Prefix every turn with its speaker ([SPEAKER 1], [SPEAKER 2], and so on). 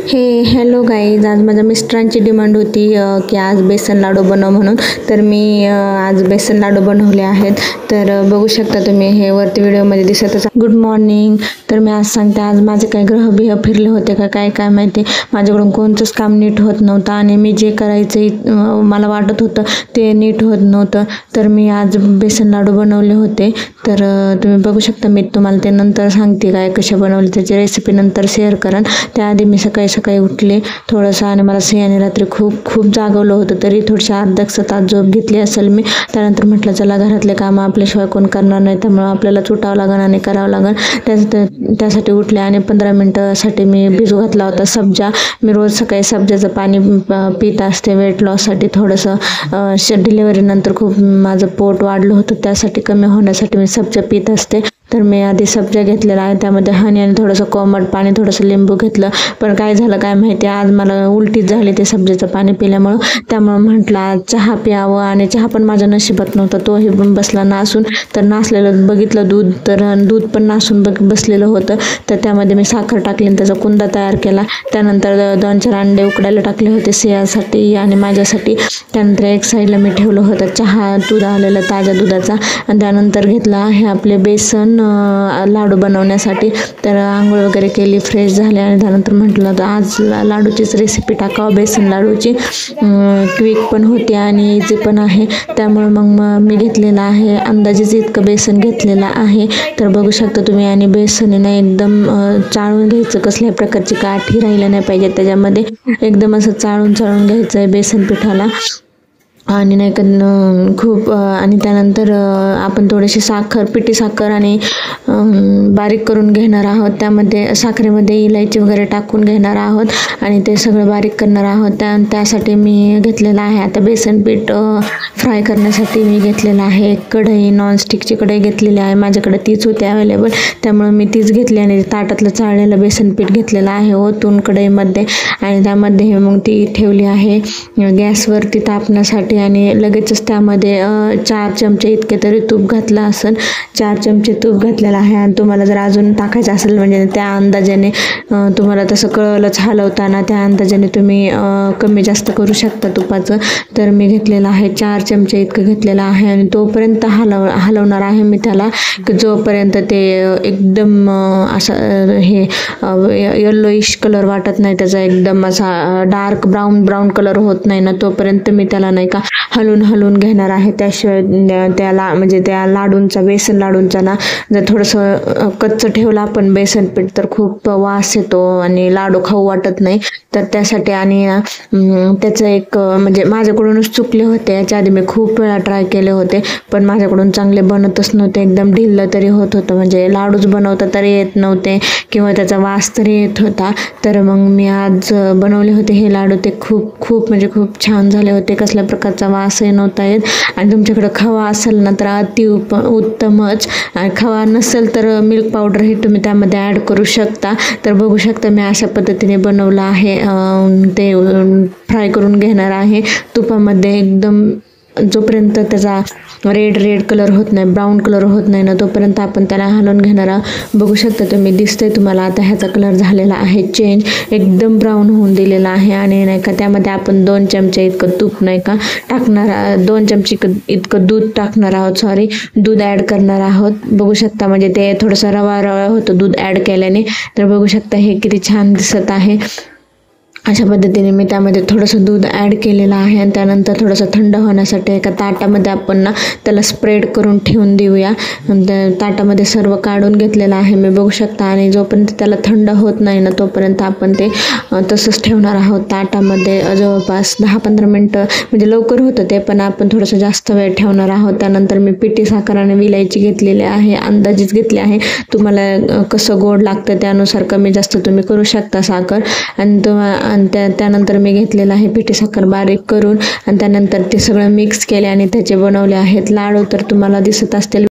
[SPEAKER 1] Hello guys, आज माझ्या मिस्टरांची demand होती की आज बेसन लाडू बनव म्हणून. तर मी आज बेसन लाडू बनवले आहेत. तर बघू शकता तुम्ही, हे वरती व्हिडिओमध्ये दिसतच. Good morning. तर मी आज सांगते, आज माझे काही ग्रह फिरले होते का काय माहिती, माझ्याकडून कोणतंच काम नीट होत नव्हतं आणि मी जे करायचं मला वाटत होतं ते नीट होत नव्हतं. तर मी आज बेसन लाडू बनवले होते. तर तुम्ही बघू शकता. मी तुम्हाला ते नंतर सांगते काय कशा बनवले, त्याची रेसिपी नंतर शेअर करेन. त्याआधी मी सकाळी उठले थोडंसं आणि मला सिंहाने रात्री खूप जागवलं होतं. तरी थोडीशी अर्धा तास झोप घेतली असेल मी. त्यानंतर म्हटलं चला, घरातले कामं आपल्याशिवाय कोण करणार नाही, त्यामुळे आपल्याला उठावं लागेल आणि करावं लागेल. त्यासाठी उठले आणि 15 मिनिटासाठी मी भिजू घातला होता सब्जा. मी रोज सकाळी सब्जाचं पाणी पित असते वेट लॉससाठी. थोडंसं डिलिव्हरीनंतर खूप माझं पोट वाढलं होतं, त्यासाठी कमी होण्यासाठी मी सब्जा पित असते. तर मी आधी सब्जा घेतलेला आहे, त्यामध्ये हनी आणि थोडंसं कोमट पाणी, थोडंसं लिंबू घेतलं. पण काय झालं काय माहिती, आज मला उलटीच झाली ते सब्जाचं पाणी पिल्यामुळं. त्यामुळं म्हटलं आज चहा प्यावं, आणि चहा पण माझ्या नशिबात नव्हता, तोही बसला नासून. तर नासलेलं बघितलं दूध, तर दूध पण नासून बसलेलं होतं. तर त्यामध्ये मी साखर टाकली आणि त्याचा कुंदा तयार केला. त्यानंतर 2-4 अंडे उकडायला टाकले होते सियासाठी आणि माझ्यासाठी. त्यानंतर एक साईडला मी ठेवलं होतं चहा, दूध आलेलं ताज्या दुधाचा. आणि त्यानंतर घेतला आहे आपले बेसन लाडू बनवण्यासाठी. तर आंघोळ वगैरे केली, फ्रेश झाले आणि त्यानंतर म्हटलं तर आज लाडूचीच रेसिपी टाकावं, बेसन लाडूची. क्विक पण होती आणि इझी पण आहे. त्यामुळे मग मी घेतलेलं आहे अंदाजेच इतकं बेसन घेतलेलं आहे. तर बघू शकता तुम्ही. आणि बेसनीनं एकदम चाळून घ्यायचं, कसल्याही प्रकारची काठी राहिल्या नाही पाहिजे त्याच्यामध्ये. एकदम असं चाळून घ्यायचं आहे बेसन पिठाला. आणि नाही का खूप. आणि त्यानंतर आपण थोडीशी पिठी साखर आणि बारीक करून घेणार आहोत. त्यामध्ये साखरेमध्ये इलायची वगैरे टाकून घेणार आहोत आणि ते सगळं बारीक करणार आहोत. त्यासाठी मी घेतलेलं आहे आता बेसन पीठ फ्राय करण्यासाठी मी घेतलेलं आहे एक कढई, नॉनस्टिकची कढई घेतलेली आहे. माझ्याकडे तीच होती अवेलेबल, त्यामुळे मी तीच घेतली आणि ताटातलं चाळलेलं बेसन पीठ घेतलेलं आहे ओतून कढईमध्ये. आणि त्यामध्ये मग ती ठेवली आहे गॅसवरती तापण्यासाठी. आणि लगेचच त्यामध्ये 4 चमचे इतके तरी तूप घातलं असेल. 4 चमचे तूप घातलेलं आहे. आणि तुम्हाला जर अजून टाकायचं असेल म्हणजे त्या अंदाजाने तुम्हाला तसं कळलंच हलवताना, त्या अंदाजाने तुम्ही कमी जास्त करू शकता तुपाचं. तर मी घेतलेलं आहे 4 चमचे इतकं घेतलेलं आहे. आणि तोपर्यंत हलवणार आहे मी त्याला, जोपर्यंत ते एकदम असं हे येल्लोइश कलर वाटत नाही, त्याचा एकदम असा डार्क ब्राऊन कलर होत नाही ना, तोपर्यंत मी त्याला नाही का हलवून घेणार आहे. त्याशिवाय त्याला म्हणजे त्या लाडूंचा, बेसन लाडूंचा ना, जर थोडंसं कच्चं ठेवलं आपण बेसन पीठ तर खूप वास येतो आणि लाडू खाऊ वाटत नाही. तर त्यासाठी. आणि त्याचं एक म्हणजे माझ्याकडूनच चुकले होते. याच्या आधी मी खूप वेळा ट्राय केले होते, पण माझ्याकडून चांगले बनतच नव्हते. एकदम ढिल्लं तरी होत होतं, म्हणजे लाडूच बनवता तरी येत नव्हते किंवा त्याचा वास तरी येत होता. तर मग मी आज बनवले होते हे लाडू, ते खूप म्हणजे खूप छान झाले होते. कसल्या प्रकारचा वासही नव्हता येत. आणि तुमच्याकडे खवा असेल ना तर उत्तमच. आणि खवा नसेल तर मिल्क पावडरही तुम्ही त्यामध्ये ॲड करू शकता. तर बघू शकता मी अशा पद्धतीने बनवलं आहे. ते फ्राय करून घेणार आहे तुपामध्ये. एकदम जोपर्यंत त्याचा रेड कलर होत नाही, ब्राऊन कलर होत नाही ना, तोपर्यंत आपण त्याला हलवून घेणार आहोत. बघू शकता तुम्ही, दिसतंय तुम्हाला आता ह्याचा कलर झालेला आहे चेंज, एकदम ब्राऊन होऊन दिलेला आहे. आणि नाही का त्यामध्ये आपण 2 चमचे इतकं तूप नाही का टाकणार, 2 चमचे इतकं दूध टाकणार आहोत, दूध ॲड करणार आहोत. बघू शकता म्हणजे ते थोडंसं रवा होतं दूध ॲड केल्याने. तर बघू शकता हे किती छान दिसत आहे. अशा पद्धतीने मी त्यामध्ये थोडंसं दूध ॲड केलेलं आहे. आणि त्यानंतर थोडंसं थंड होण्यासाठी एका ताटामध्ये आपण ना त्याला स्प्रेड करून ठेवून देऊया. ताटामध्ये सर्व काढून घेतलेलं आहे मी, बघू शकता. आणि जोपर्यंत त्याला थंड होत नाही ना, तोपर्यंत आपण ते तसंच ठेवणार आहोत ताटामध्ये. जवळपास 10-15 मिनटं, म्हणजे लवकर होतं ते, पण आपण थोडंसं जास्त वेळ ठेवणार आहोत. त्यानंतर मी पिठी साखर आणि विलायची घेतलेली आहे, अंदाजेच घेतली आहे. तुम्हाला कसं गोड लागतं त्यानुसार कमी जास्त तुम्ही करू शकता साखर. आणि त्यानंतर मी घेतलेलं आहे पिठी साखर बारीक करून. आणि त्यानंतर ते सगळं मिक्स केले आणि त्याचे बनवले आहेत लाडू. तर तुम्हाला दिसत असतील